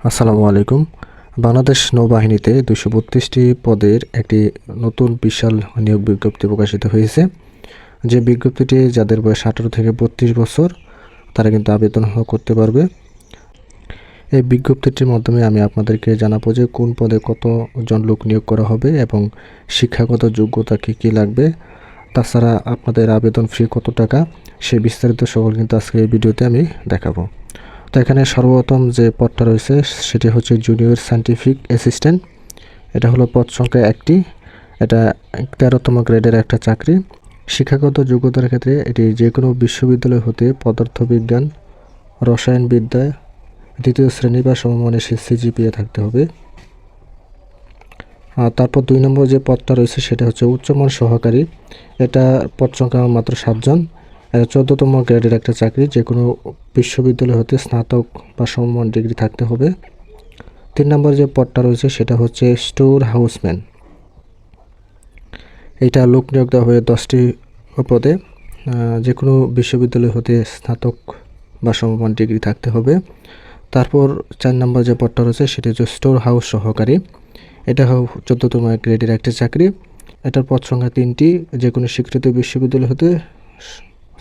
আসসালামু আলাইকুম। বাংলাদেশ নৌবাহিনীতে ২৩২টি পদের একটি নতুন বিশাল নিয়োগ বিজ্ঞপ্তি প্রকাশিত হয়েছে। যে বিজ্ঞপ্তিটি যাদের বয়স ১৮ থেকে ৩২ বছর তারা কিন্তু আবেদন করতে পারবে। এই বিজ্ঞপ্তিটির মাধ্যমে আমি আপনাদেরকে জানাবো যে কোন পদে কতজন লোক নিয়োগ করা হবে এবং শিক্ষাগত যোগ্যতা কী কী লাগবে, তাছাড়া আপনাদের আবেদন ফি কত টাকা, সেই বিস্তারিত সকল কিন্তু আজকে এই ভিডিওতে আমি দেখাবো। তো এখানে সর্বপ্রথম যে পদটা রয়েছে সেটি হচ্ছে জুনিয়র সায়েন্টিফিক অ্যাসিস্ট্যান্ট। এটা হলো পদ সংখ্যা ১টি। এটা ১৩তম গ্রেডের একটা চাকরি। শিক্ষাগত যোগ্যতার ক্ষেত্রে এটি যে কোনো বিশ্ববিদ্যালয় হতে পদার্থবিজ্ঞান, রসায়নবিদ্যা ২য় শ্রেণী বা সমমানের সিজিপিএ থাকতে হবে। তারপর ২ নম্বর যে পদটা রয়েছে সেটা হচ্ছে উচ্চমান সহকারী। এটা পদ সংখ্যা মাত্র ৭জন। এটা ১৪তম গ্রেডের একটা চাকরি। যে কোনো বিশ্ববিদ্যালয় হতে স্নাতক বা সমমান ডিগ্রি থাকতে হবে। ৩ নম্বর যে পদটা রয়েছে সেটা হচ্ছে স্টোর হাউসম্যান। এইটা লোক নিয়োগ দেওয়া হবে ১০টি পদে। যে কোনো বিশ্ববিদ্যালয় হতে স্নাতক বা সমমান ডিগ্রি থাকতে হবে। তারপর ৪ নম্বর যে পদটা রয়েছে সেটি হচ্ছে স্টোর হাউস সহকারী। এটা ১৪তম গ্রেডের একটা চাকরি। এটার পদ সংখ্যা ৩টি। যে কোনো স্বীকৃত বিশ্ববিদ্যালয় হতে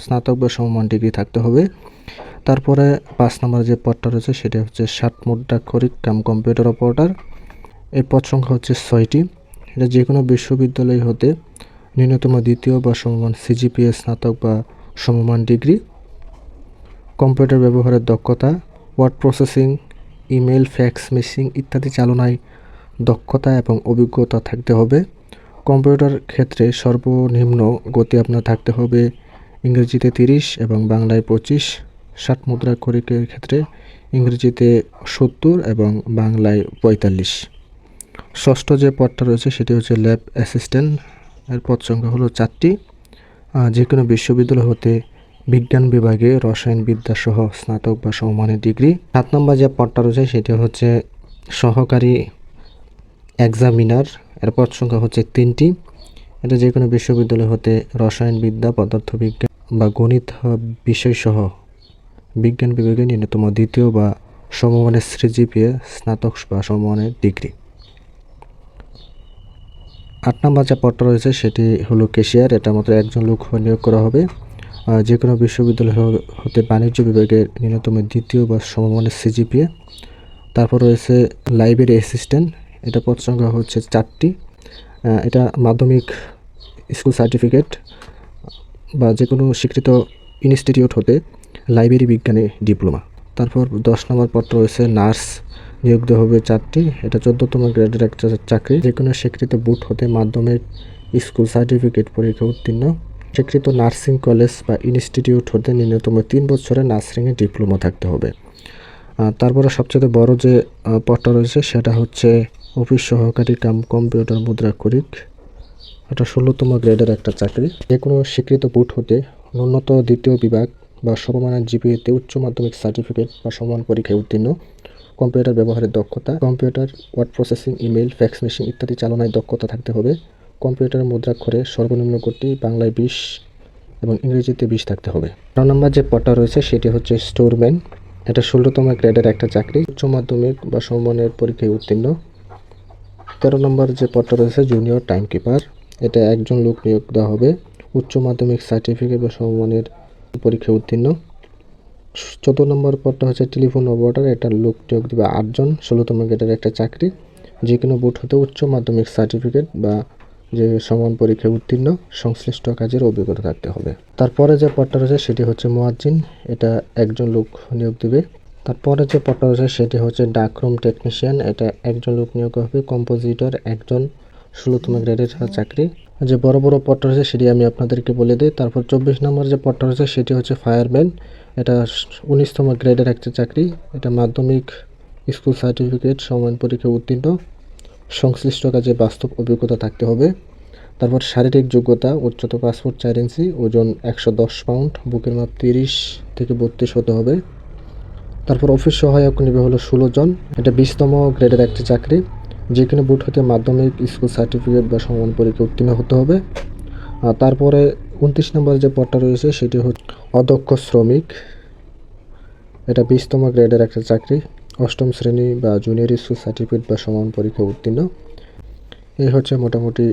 স্নাতক বা সমমান ডিগ্রি থাকতে হবে। তারপরে ৫ নম্বর যে পদটা রয়েছে সেটা হচ্ছে মুদ্রাক্ষরিক কাম কম্পিউটার অপারেটর। এই পদ সংখ্যা হচ্ছে ৬টি। এটা যে কোনো বিশ্ববিদ্যালয় হতে ন্যূনতম ২য় বা সমমান সিজিপিএ স্নাতক বা সমমান ডিগ্রি, কম্পিউটার ব্যবহারের দক্ষতা, word processing, email, fax machine ইত্যাদি চালনায় দক্ষতা এবং অভিজ্ঞতা থাকতে হবে। কম্পিউটার ক্ষেত্রে সর্বনিম্ন গতি আপনার থাকতে হবে ইংরেজিতে ৩০ এবং বাংলায় ২৫। মুদ্রাক্ষরিকের ক্ষেত্রে ইংরেজিতে ৭০ এবং বাংলায় ৪৫। ষষ্ঠ যে পদটা রয়েছে সেটি হচ্ছে ল্যাব অ্যাসিস্ট্যান্ট। এর পদ সংখ্যা হলো ৪টি। যে কোনো বিশ্ববিদ্যালয় হতে বিজ্ঞান বিভাগে রসায়নবিদ্যা সহ স্নাতক বা সমমানের ডিগ্রি। ৭ নম্বর যে পদটা রয়েছে সেটি হচ্ছে সহকারী এক্সামিনার। এর পদ সংখ্যা হচ্ছে ৩টি। এটা যে কোনো বিশ্ববিদ্যালয় হতে রসায়নবিদ্যা, পদার্থবিজ্ঞান বা গণিত বিষয়সহ বিজ্ঞান বিভাগে ন্যূনতম ২য় বা সমমানের সিজিপিএ স্নাতক বা সমমানের ডিগ্রি। ৮ নম্বর যে পদটা রয়েছে সেটি হলো ক্যাশিয়ার। এটা মাত্র একজন লোক নিয়োগ করা হবে। যে কোনো বিশ্ববিদ্যালয় হতে বাণিজ্য বিভাগের ন্যূনতম ২য় বা সমমানের সিজিপিএ। তারপর রয়েছে লাইব্রেরি অ্যাসিস্ট্যান্ট। এটা পদ সংখ্যা হচ্ছে ৪টি। এটা মাধ্যমিক স্কুল সার্টিফিকেট বা যে কোনো স্বীকৃত ইনস্টিটিউট হতে লাইব্রেরি বিজ্ঞানে ডিপ্লোমা। তারপর ১০ নম্বর পদটা রয়েছে নার্স। নিয়োগ দেওয়া হবে ৪টি। এটা ১৪তম গ্রেডের একটা চাকরি। যে কোনো স্বীকৃত বোর্ড হতে মাধ্যমিক স্কুল সার্টিফিকেট পরীক্ষা উত্তীর্ণ, স্বীকৃত নার্সিং কলেজ বা ইনস্টিটিউট হতে ন্যূনতম 3 বছরের নার্সিংয়ে ডিপ্লোমা থাকতে হবে। তারপরে সবচেয়ে বড় যে পদটা রয়েছে সেটা হচ্ছে অফিস সহকারী কাম কম্পিউটার মুদ্রাক্ষরিক। এটা ১৬তম গ্রেডের একটা চাকরি। যে কোনো স্বীকৃত বোর্ড হতে ন্যূনতম ২য় বিভাগ বা সমমানের জিপিএতে উচ্চ মাধ্যমিক সার্টিফিকেট বা সমান পরীক্ষায় উত্তীর্ণ, কম্পিউটার ব্যবহারের দক্ষতা, computer, word processing, email, fax machine ইত্যাদি চালনায় দক্ষতা থাকতে হবে। কম্পিউটার মুদ্রাক্ষরে সর্বনিম্ন গতি বাংলায় ২০ এবং ইংরেজিতে ২০ থাকতে হবে। ১২ নম্বর যে পদটা রয়েছে সেটি হচ্ছে স্টোরম্যান। এটা ১৬তম গ্রেডের একটা চাকরি। উচ্চ মাধ্যমিক বা সমমানের পরীক্ষায় উত্তীর্ণ। ১৩ নম্বর যে পদটা রয়েছে জুনিয়র টাইম কিপার। এটা একজন লোক নিয়োগ দেওয়া হবে। উচ্চ মাধ্যমিক সার্টিফিকেট বা সমমানের পরীক্ষায় উত্তীর্ণ। ১৪ নম্বর পদটা হচ্ছে টেলিফোন অপারেটর। এটা লোক নিয়োগ দেবে ৮জন। ১৬তম গ্রেডের একটা চাকরি। যে কোনো বোর্ড হতে উচ্চ মাধ্যমিক সার্টিফিকেট বা যে সমান পরীক্ষায় উত্তীর্ণ, সংশ্লিষ্ট কাজের অভিজ্ঞতা থাকতে হবে। তারপরে যে পদটা রয়েছে সেটি হচ্ছে মুয়াজ্জিন। এটা একজন লোক নিয়োগ দেবে। তারপরে যে পদটা রয়েছে সেটি হচ্ছে ডাকরুম টেকনিশিয়ান। এটা একজন লোক নিয়োগ হবে। কম্পোজিটর একজন। ১৬তম গ্রেডের চাকরি। যে বড় বড় পদটা রয়েছে সেটি আমি আপনাদেরকে বলে দিই। তারপর ২৪ নম্বর যে পদটা রয়েছে সেটি হচ্ছে ফায়ারম্যান। এটা ১৯তম গ্রেডের একটা চাকরি। এটা মাধ্যমিক স্কুল সার্টিফিকেট সমান পরীক্ষায় উত্তীর্ণ, সংশ্লিষ্ট কাজে বাস্তব অভিজ্ঞতা থাকতে হবে। তারপর শারীরিক যোগ্যতা উচ্চতা ৫ ফুট ৪ ইঞ্চি, ওজন ১১০ পাউন্ড, বুকের মাপ ৩০ থেকে ৩২ হতে হবে। তারপর অফিস সহায়ক নেবে হলো ১৬ জন। এটা ২০তম গ্রেডের একটা চাকরি। যে কোনো বোর্ড হতে মাধ্যমিক স্কুল সার্টিফিকেট বা সমান পরীক্ষা উত্তীর্ণ হতে হবে। তারপরে ২৯ নম্বর যে পদটা রয়েছে সেটি হচ্ছে অদক্ষ শ্রমিক। এটা ২০তম গ্রেডের একটা চাকরি। অষ্টম শ্রেণী বা জুনিয়র স্কুল সার্টিফিকেট বা সমান পরীক্ষা উত্তীর্ণ। এই হচ্ছে মোটামুটি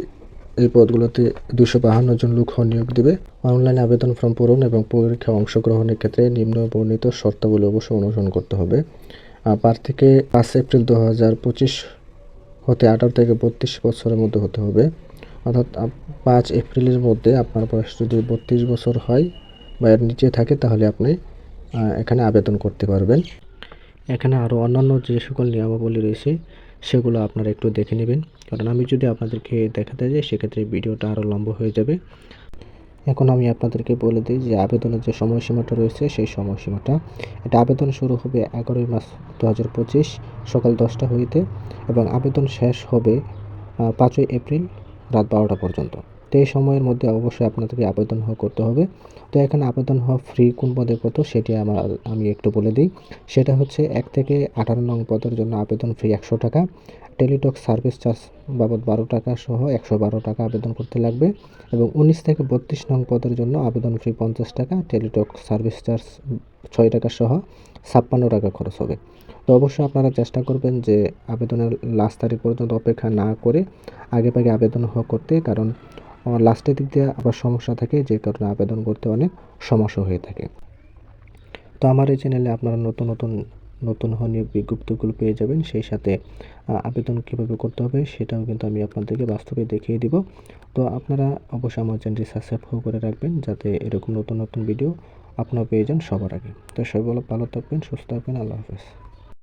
এই পদগুলোতে 252 জন লোক নিয়োগ দেবে। অনলাইনে আবেদন ফর্ম পূরণ এবং পরীক্ষায় অংশগ্রহণের ক্ষেত্রে নিম্ন বর্ণিত শর্তাবলী অবশ্যই অনুসরণ করতে হবে। প্রার্থীকে 5 এপ্রিল 2025 হতে 18 থেকে 32 বছরের মধ্যে হতে হবে। অর্থাৎ 5 এপ্রিলের মধ্যে আপনার বয়স যদি 32 বছর হয় বা এর নিচে থাকে তাহলে আপনি এখানে আবেদন করতে পারবেন। এখানে আরও অন্যান্য যে সকল নিয়মাবলী রয়েছে সেগুলো আপনারা একটু দেখে নেবেন, কারণ আমি যদি আপনাদেরকে দেখাতে যাই সেক্ষেত্রে ভিডিওটা আরও লম্বা হয়ে যাবে। এখন আমি আপনাদেরকে বলে দিই যে আবেদনের যে সময়সীমাটা রয়েছে সেই সময়সীমাটা, এটা আবেদন শুরু হবে 11ই মার্চ 2025 সকাল 10টা হইতে এবং আবেদন শেষ হবে 5ই এপ্রিল রাত 12টা পর্যন্ত। তো এই সময়ের মধ্যে অবশ্যই আপনাদেরকে আবেদন করতে হবে। তো এখানে আবেদন হওয়া ফ্রি কোন পদে কত সেটি আমি একটু বলে দিই। সেটা হচ্ছে 1 থেকে 18 নং পদের জন্য আবেদন ফি 100 টাকা, টেলিটক সার্ভিস চার্জ বাবদ 12 টাকা সহ 112 টাকা আবেদন করতে লাগবে এবং 19 থেকে 32 নং পদের জন্য আবেদন ফি 50 টাকা, টেলিটক সার্ভিস চার্জ 6 টাকা সহ 56 টাকা খরচ হবে। তো অবশ্যই আপনারা চেষ্টা করবেন যে আবেদনের লাস্ট তারিখ পর্যন্ত অপেক্ষা না করে আগেভাগে আবেদন করতে, কারণ লাস্টের দিক দিয়ে আবার সমস্যা থাকে যে কারণে আবেদন করতে অনেক সমস্যা হয়ে থাকে। তো আমার এই চ্যানেলে আপনারা নতুন নিয়োগ বিজ্ঞপ্তিগুলো পেয়ে যাবেন, সেই সাথে আবেদন কীভাবে করতে হবে সেটাও কিন্তু আমি আপনাদেরকে বাস্তবে দেখিয়ে দিব। তো আপনারা অবশ্যই আমার চ্যানেলটি সাবস্ক্রাইব করে রাখবেন যাতে এরকম নতুন ভিডিও আপনারা পেয়ে যান সবার আগে। তো সবাই ভালো থাকবেন, সুস্থ থাকবেন, আল্লাহ হাফেজ।